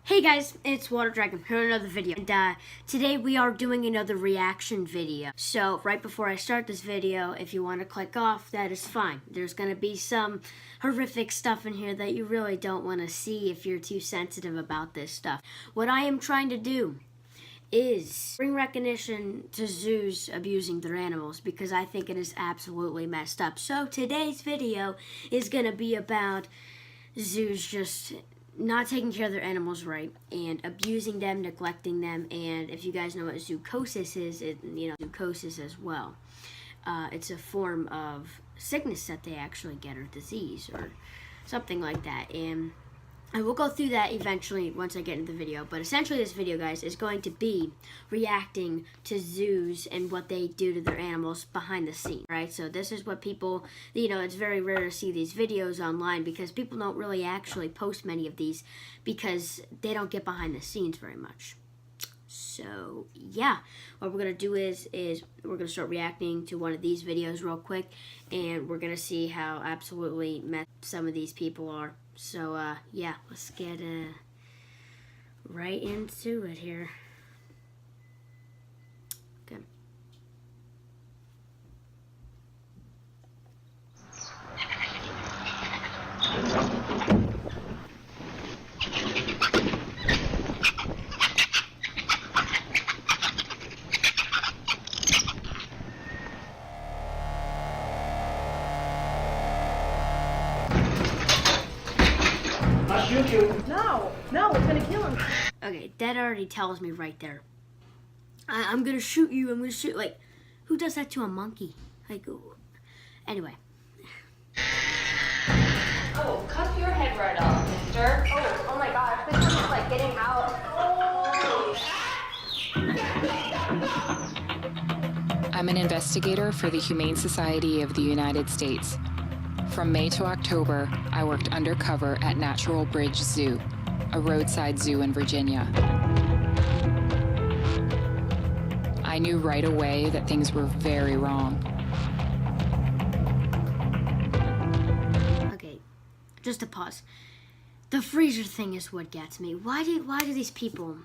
Hey guys, it's Water Dragon here with another video, and today we are doing another reaction video. So right before I start this video, if you want to click off, that is fine. There's going to be some horrific stuff in here that you really don't want to see if you're too sensitive about this stuff. What I am trying to do is bring recognition to zoos abusing their animals because I think it is absolutely messed up. So today's video is going to be about zoos just not taking care of their animals right and abusing them, neglecting them. And if you guys know what zoochosis is, zoochosis as well. It's a form of sickness that they actually get, or disease, or something like that. And I will go through that eventually once I get into the video. But essentially this video, guys, is going to be reacting to zoos and what they do to their animals behind the scenes, right? So this is what people, it's very rare to see these videos online because people don't really actually post many of these because they don't get behind the scenes very much. So yeah, what we're gonna do is we're gonna start reacting to one of these videos real quick, and we're gonna see how absolutely messed some of these people are. So yeah, let's get right into it here. Okay. Shoot you. No, it's gonna kill him. Okay, that already tells me right there. I'm gonna shoot you. I'm gonna shoot. Like, who does that to a monkey? Like, anyway. Oh, cut your head right off, mister. Oh my gosh, this is like getting out. I'm an investigator for the Humane Society of the United States. From May to October, I worked undercover at Natural Bridge Zoo, a roadside zoo in Virginia. I knew right away that things were very wrong. Okay, just a pause. The freezer thing is what gets me. Why do these people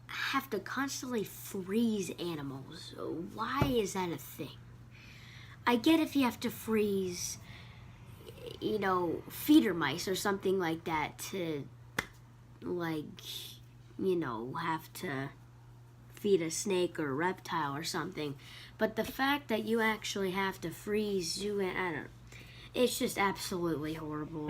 have to constantly freeze animals? Why is that a thing? I get if you have to freeze, feeder mice or something like that to, have to feed a snake or a reptile or something. But the fact that you actually have to freeze zoo, I don't know. It's just absolutely horrible.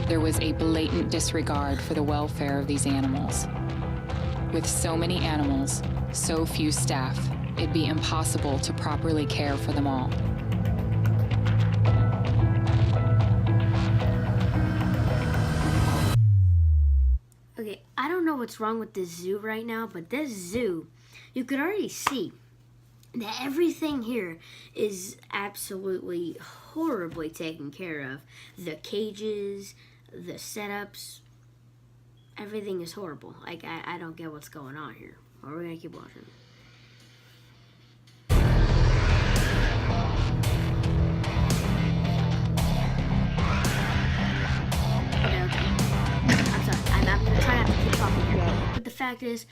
There was a blatant disregard for the welfare of these animals. With so many animals, so few staff, it'd be impossible to properly care for them all. Okay, I don't know what's wrong with this zoo right now, but this zoo, you could already see that everything here is absolutely horribly taken care of. The cages, the setups, everything is horrible. Like, I don't get what's going on here. But we're gonna keep watching. Okay. I'm sorry. I'm gonna try not to keep talking here. But the fact is,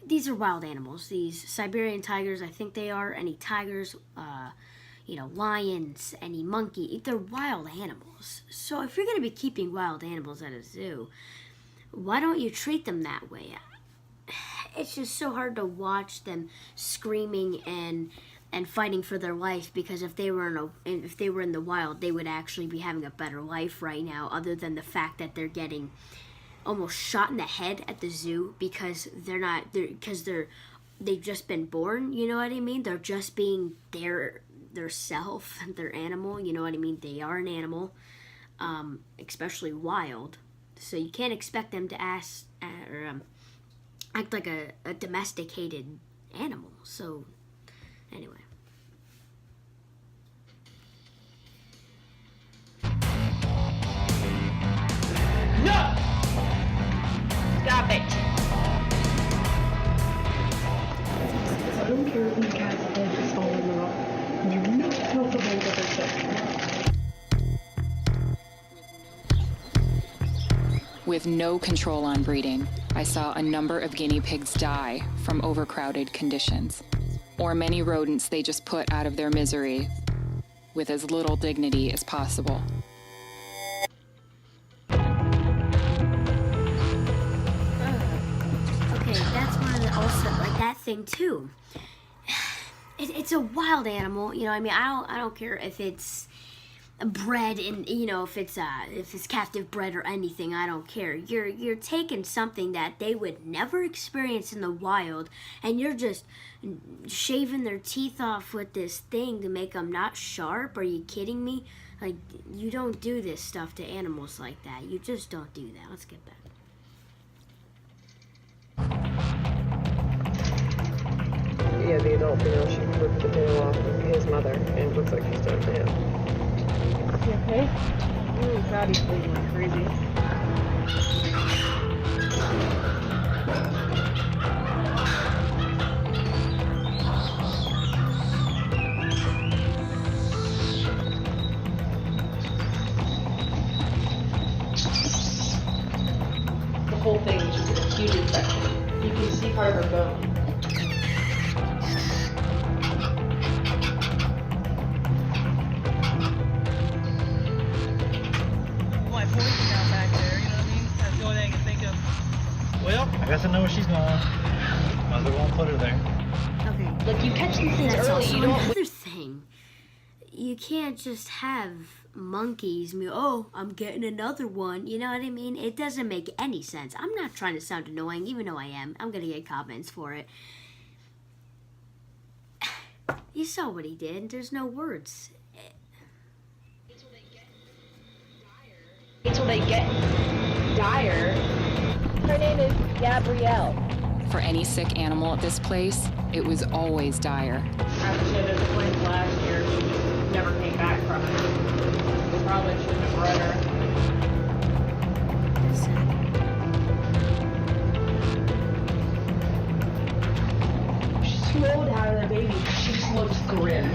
these are wild animals. These Siberian tigers, I think they are. Any tigers, lions, any monkey. They're wild animals. So if you're gonna be keeping wild animals at a zoo, why don't you treat them that way? It's just so hard to watch them screaming and fighting for their life, because if they were in the wild, they would actually be having a better life right now, other than the fact that they're getting almost shot in the head at the zoo because they've just been born, you know what I mean? They're just being their self, their animal, you know what I mean? They are an animal, especially wild. So you can't expect them to act like a domesticated animal. So, anyway. No! Stop it. I don't care if my cat's head is falling off. multiple different ships. With no control on breeding, I saw a number of guinea pigs die from overcrowded conditions. Or many rodents they just put out of their misery with as little dignity as possible. Okay, that's one of the also like that thing too. It's a wild animal, you know. I mean, I don't care if it's bred in, you know, if it's captive bred or anything. I don't care. You're taking something that they would never experience in the wild, and you're just shaving their teeth off with this thing to make them not sharp. Are you kidding me? Like, you don't do this stuff to animals like that. You just don't do that. Let's get back. Yeah, the adult female, she ripped the tail off of his mother, and it looks like she's done it to him. You okay? Oh God, he's bleeding like crazy. The whole thing is just a huge infection. You can see part of her bone. My poison down back there, you know what I mean? That's the only thing I can think of. Well, I guess I know where she's going. Might as well go and put her there. Okay. Like, you catch these things That's early, also you don't... another thing. You can't just have monkeys be, oh, I'm getting another one. You know what I mean? It doesn't make any sense. I'm not trying to sound annoying, even though I am. I'm gonna get comments for it. You saw what he did. There's no words. Until they get dire. Her name is Gabrielle. For any sick animal at this place, it was always dire. After she had this claim last year, she just never came back from it. We probably shouldn't have bred her. She slowed out of the baby. She just looks grim.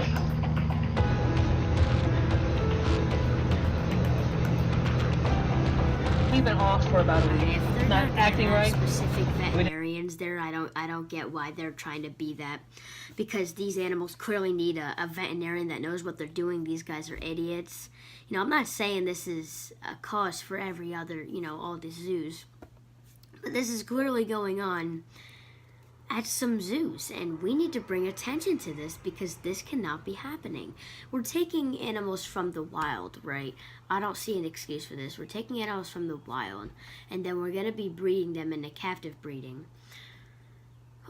We've been off for about a week. If they're Not not acting gonna have right. specific veterinarians there, I don't get why they're trying to be that, because these animals clearly need a veterinarian that knows what they're doing. These guys are idiots. You know, I'm not saying this is a cause for every other, you know, all the zoos, but this is clearly going on at some zoos, and we need to bring attention to this because this cannot be happening. We're taking animals from the wild, right? I don't see an excuse for this. We're taking animals from the wild, and then we're going to be breeding them into captive breeding.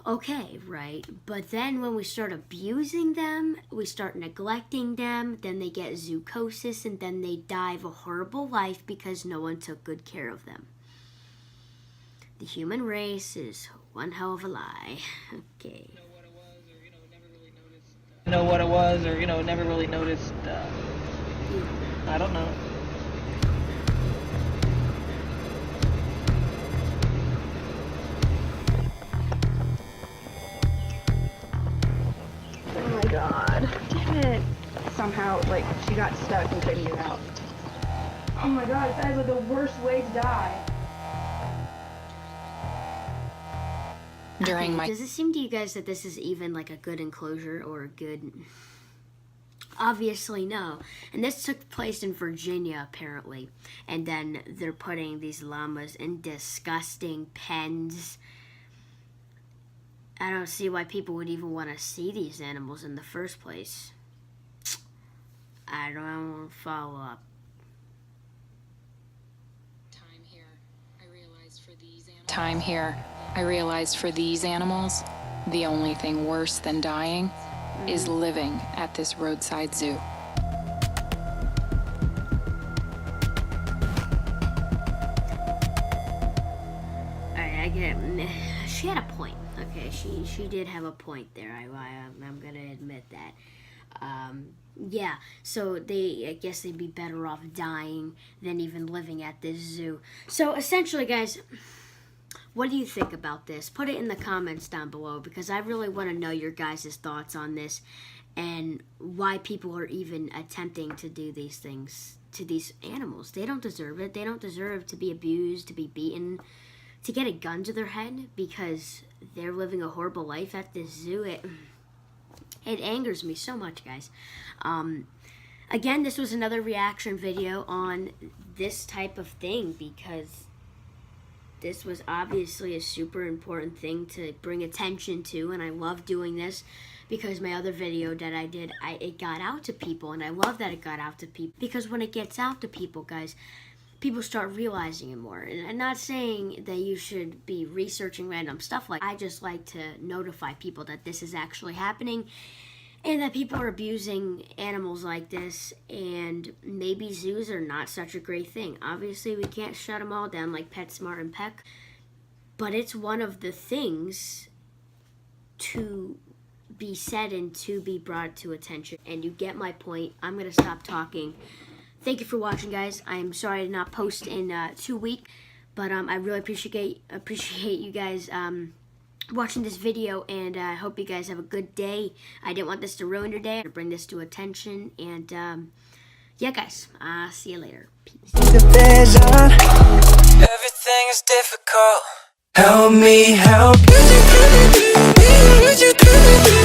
Okay, right? But then when we start abusing them, we start neglecting them, then they get zoochosis, and then they die of a horrible life because no one took good care of them. The human race is one hell of a lie. Okay. Know what it was, or, you know, never really noticed, I don't know. Oh my god. Damn it. Somehow, like, she got stuck and couldn't get out. Oh my god, that is like the worst way to die. During my Does it seem to you guys that this is even like a good enclosure or a good... Obviously no. And this took place in Virginia apparently. And then they're putting these llamas in disgusting pens. I don't see why people would even want to see these animals in the first place. I don't follow up. time here, I realized for these animals, the only thing worse than dying is living at this roadside zoo. Alright, I get it. She had a point. Okay, she did have a point there. I'm gonna admit that. Yeah, so I guess they'd be better off dying than even living at this zoo. So essentially, guys, what do you think about this? Put it in the comments down below because I really want to know your guys' thoughts on this. and why people are even attempting to do these things to these animals. They don't deserve it. They don't deserve to be abused, to be beaten, to get a gun to their head because they're living a horrible life at this zoo. It angers me so much, guys. Again, this was another reaction video on this type of thing because this was obviously a super important thing to bring attention to, and I love doing this because my other video that I did, it got out to people, and I love that it got out to people because when it gets out to people, guys, people start realizing it more. And I'm not saying that you should be researching random stuff. Like, I just like to notify people that this is actually happening and that people are abusing animals like this, and maybe zoos are not such a great thing. Obviously, we can't shut them all down like PetSmart and Peck, but it's one of the things to be said and to be brought to attention. And you get my point. I'm going to stop talking. Thank you for watching, guys. I'm sorry I did not post in 2 weeks, but I really appreciate you guys watching this video, and I hope you guys have a good day. I didn't want this to ruin your day. I bring this to attention, and yeah, guys, see you later. Peace. Everything is difficult. Help me help you.